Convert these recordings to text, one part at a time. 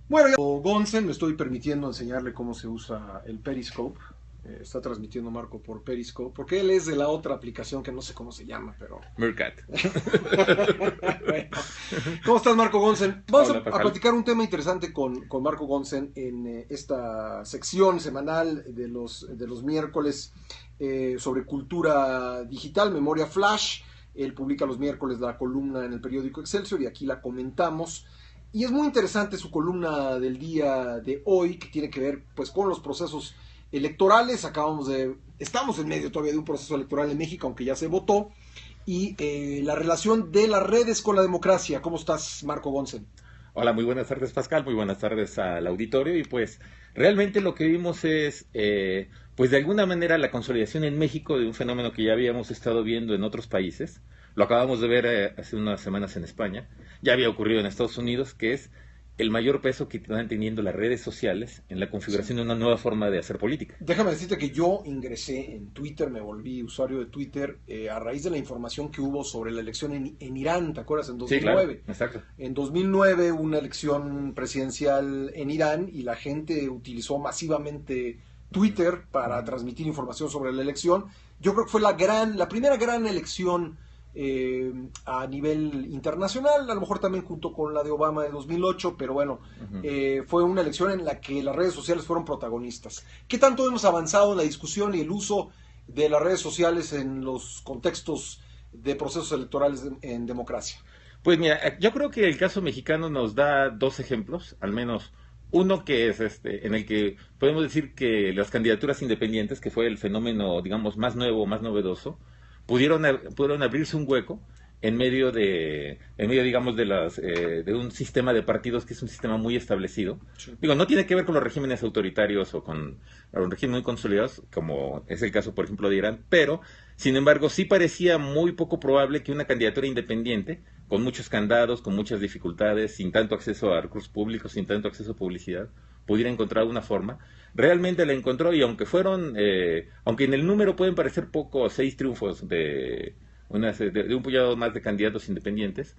Bueno, Gonsen, me estoy permitiendo enseñarle cómo se usa el Periscope. Está transmitiendo Marco por Periscope, porque él es de la otra aplicación que no sé cómo se llama, pero... Meerkat. Bueno, ¿cómo estás, Marco Gonsen? Vamos Hola, a Pascal. platicar un tema interesante con Marco Gonsen en esta sección semanal de los miércoles sobre cultura digital, memoria flash. Él publica los miércoles la columna en el periódico Excelsior y aquí la comentamos. Y es muy interesante su columna del día de hoy, que tiene que ver pues con los procesos electorales. Estamos en medio todavía de un proceso electoral en México, aunque ya se votó, y la relación de las redes con la democracia. ¿Cómo estás, Marco Gonsen? Hola, muy buenas tardes, Pascal. Muy buenas tardes al auditorio. Y pues realmente lo que vimos es, pues de alguna manera la consolidación en México de un fenómeno que ya habíamos estado viendo en otros países. Lo acabamos de ver hace unas semanas en España. Ya había ocurrido en Estados Unidos, que es el mayor peso que están teniendo las redes sociales en la Sí. configuración de una nueva forma de hacer política. Déjame decirte que yo ingresé en Twitter, me volví usuario de Twitter a raíz de la información que hubo sobre la elección en Irán, ¿te acuerdas? En Sí, claro, 2009. exacto. En 2009 hubo una elección presidencial en Irán y la gente utilizó masivamente Twitter para transmitir información sobre la elección. Yo creo que fue la primera gran elección a nivel internacional, a lo mejor también junto con la de Obama de 2008, pero bueno, Ujú. fue una elección en la que las redes sociales fueron protagonistas. ¿Qué tanto hemos avanzado en la discusión y el uso de las redes sociales en los contextos de procesos electorales en democracia? Pues mira, yo creo que el caso mexicano nos da dos ejemplos, al menos uno que es en el que podemos decir que las candidaturas independientes, que fue el fenómeno, digamos, más nuevo, más novedoso, pudieron abrirse un hueco en medio, digamos, de un sistema de partidos que es un sistema muy establecido. Sí. Digo, no tiene que ver con los regímenes autoritarios o con los regímenes muy consolidados, como es el caso, por ejemplo, de Irán, pero, sin embargo, sí parecía muy poco probable que una candidatura independiente, con muchos candados, con muchas dificultades, sin tanto acceso a recursos públicos, sin tanto acceso a publicidad, pudiera encontrar una forma. Realmente la encontró y aunque en el número pueden parecer poco, 6 triunfos de un puñado más de candidatos independientes,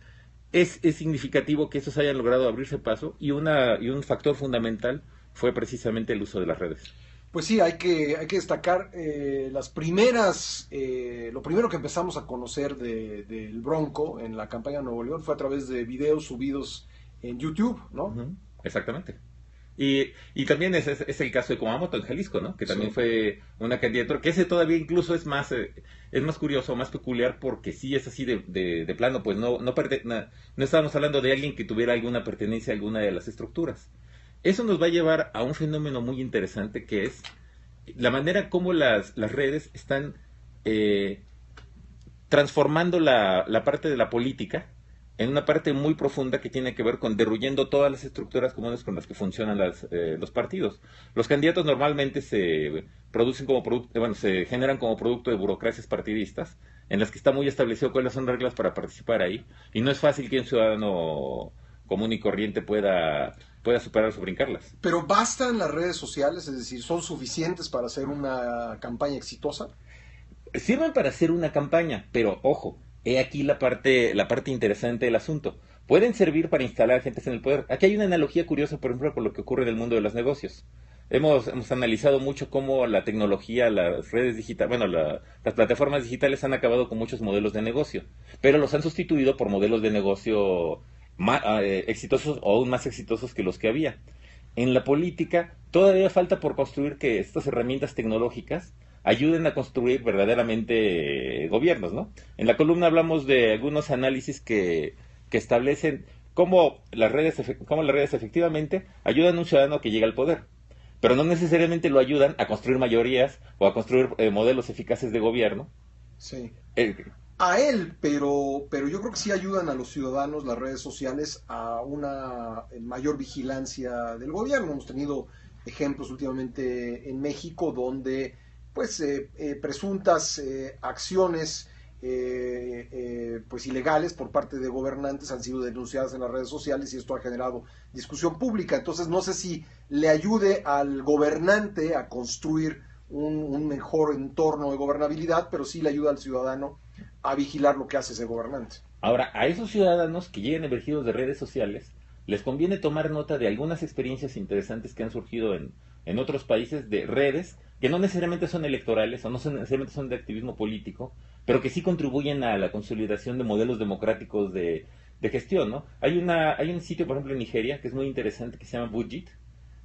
es significativo que estos hayan logrado abrirse paso y un factor fundamental fue precisamente el uso de las redes. Pues sí, hay que destacar lo primero que empezamos a conocer del Bronco en la campaña de Nuevo León fue a través de videos subidos en YouTube, ¿no? Ujú, exactamente. Y también es el caso de Kumamoto en Jalisco, ¿no? Que también Sí. fue una candidatura, que ese todavía incluso es más curioso, más peculiar, porque sí es así de plano, pues no estábamos hablando de alguien que tuviera alguna pertenencia a alguna de las estructuras. Eso nos va a llevar a un fenómeno muy interesante que es la manera como las redes están eh, transformando la parte de la política en una parte muy profunda que tiene que ver con derruyendo todas las estructuras comunes con las que funcionan los partidos. Los candidatos normalmente se producen como producto, bueno, se generan como producto de burocracias partidistas, en las que está muy establecido cuáles son las reglas para participar ahí, y no es fácil que un ciudadano común y corriente pueda superar o brincarlas. Pero bastan las redes sociales, es decir, son suficientes para hacer una campaña exitosa. Sirven para hacer una campaña, pero ojo, he aquí la parte interesante del asunto. Pueden servir para instalar gente en el poder. Aquí hay una analogía curiosa, por ejemplo, con lo que ocurre en el mundo de los negocios. Hemos analizado mucho cómo la tecnología, las redes digitales, bueno, las plataformas digitales han acabado con muchos modelos de negocio, pero los han sustituido por modelos de negocio más, exitosos o aún más exitosos que los que había. En la política todavía falta por construir que estas herramientas tecnológicas ayuden a construir verdaderamente gobiernos, ¿no? En la columna hablamos de algunos análisis que establecen cómo las redes efectivamente ayudan a un ciudadano que llega al poder, pero no necesariamente lo ayudan a construir mayorías o a construir modelos eficaces de gobierno. Sí. Eh, A él, pero yo creo que sí ayudan a los ciudadanos las redes sociales a una mayor vigilancia del gobierno. Hemos tenido ejemplos últimamente en México donde pues presuntas acciones pues ilegales por parte de gobernantes han sido denunciadas en las redes sociales y esto ha generado discusión pública. Entonces no sé si le ayude al gobernante a construir un mejor entorno de gobernabilidad, pero sí le ayuda al ciudadano a vigilar lo que hace ese gobernante. Ahora, a esos ciudadanos que lleguen emergidos de redes sociales, les conviene tomar nota de algunas experiencias interesantes que han surgido en otros países de redes que no necesariamente son electorales o no necesariamente son de activismo político, pero que sí contribuyen a la consolidación de modelos democráticos de gestión, ¿no? Hay un sitio, por ejemplo, en Nigeria, que es muy interesante, que se llama Budget,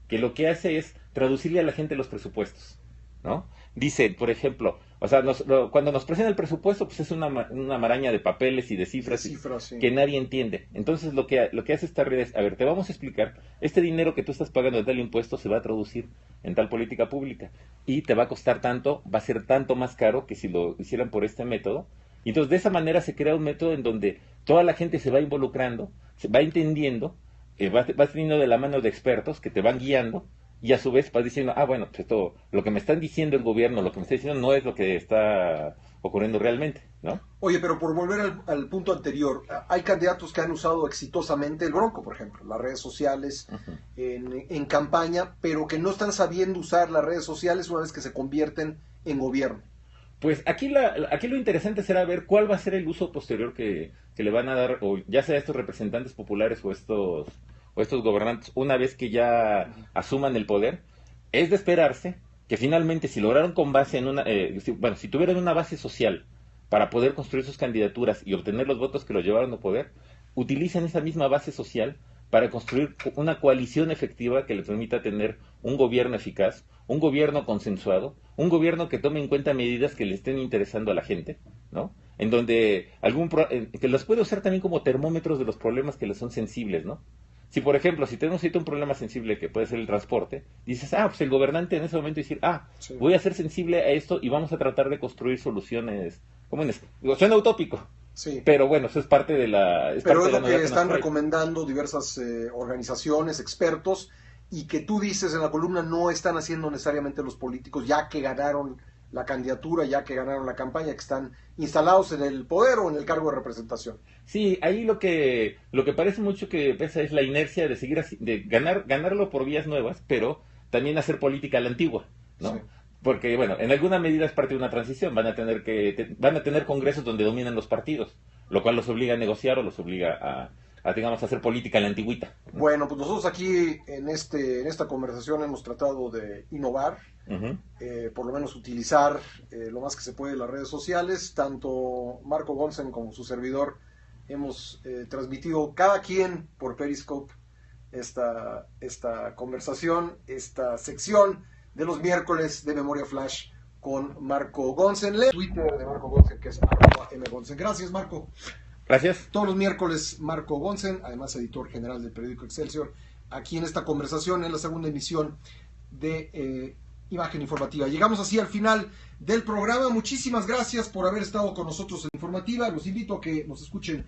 que lo que hace es traducirle a la gente los presupuestos, ¿no? Dice, por ejemplo, o sea, cuando nos presentan el presupuesto, pues es una maraña de papeles y de cifras, Sí. que nadie entiende. Entonces lo que hace esta red es, a ver, te vamos a explicar, este dinero que tú estás pagando de tal impuesto se va a traducir en tal política pública y te va a costar tanto, va a ser tanto más caro que si lo hicieran por este método. Y entonces de esa manera se crea un método en donde toda la gente se va involucrando, se va entendiendo, vas teniendo de la mano de expertos que te van guiando y a su vez vas diciendo, bueno, pues esto, lo que me están diciendo el gobierno, lo que me está diciendo no es lo que está ocurriendo realmente, ¿no? Oye, pero por volver al punto anterior, hay candidatos que han usado exitosamente el Bronco, por ejemplo, las redes sociales en campaña, pero que no están sabiendo usar las redes sociales una vez que se convierten en gobierno. Pues aquí lo interesante será ver cuál va a ser el uso posterior que le van a dar, o ya sea estos representantes populares o estos gobernantes, una vez que ya asuman el poder. Es de esperarse que finalmente, si lograron con base en si tuvieran una base social para poder construir sus candidaturas y obtener los votos que los llevaron al poder, utilicen esa misma base social para construir una coalición efectiva que les permita tener un gobierno eficaz, un gobierno consensuado, un gobierno que tome en cuenta medidas que le estén interesando a la gente, ¿no? En donde que los puede usar también como termómetros de los problemas que les son sensibles, ¿no? Si, por ejemplo, si tenemos ahorita un problema sensible que puede ser el transporte, dices, pues el gobernante en ese momento decir, Sí. voy a ser sensible a esto y vamos a tratar de construir soluciones comunes. Suena utópico, Sí. pero bueno, eso es parte de la... Pero es lo novedad que están nos trae. recomendando diversas organizaciones, expertos, y que tú dices en la columna no están haciendo necesariamente los políticos, ya que ganaron la candidatura, ya que ganaron la campaña, que están instalados en el poder o en el cargo de representación. Sí, ahí lo que parece mucho que pesa es la inercia de seguir así, de ganarlo por vías nuevas, pero también hacer política a la antigua, ¿no? Sí. Porque, bueno, en alguna medida es parte de una transición, van a tener congresos donde dominan los partidos, lo cual los obliga a negociar o los obliga digamos, a hacer política a la antigüita, ¿no? Bueno, pues nosotros aquí en esta conversación hemos tratado de innovar, Uh-huh. por lo menos utilizar lo más que se puede las redes sociales. Tanto Marco Gonsen como su servidor hemos transmitido cada quien por Periscope esta conversación, esta sección de los miércoles de Memoria Flash con Marco Gonsen. Twitter de Marco Gonsen, que es @mgonsen. Gracias, Marco. Gracias. Todos los miércoles Marco Gonsen, además editor general del periódico Excelsior, aquí en esta conversación, en la segunda emisión de Imagen Informativa. Llegamos así al final del programa. Muchísimas gracias por haber estado con nosotros en Informativa. Los invito a que nos escuchen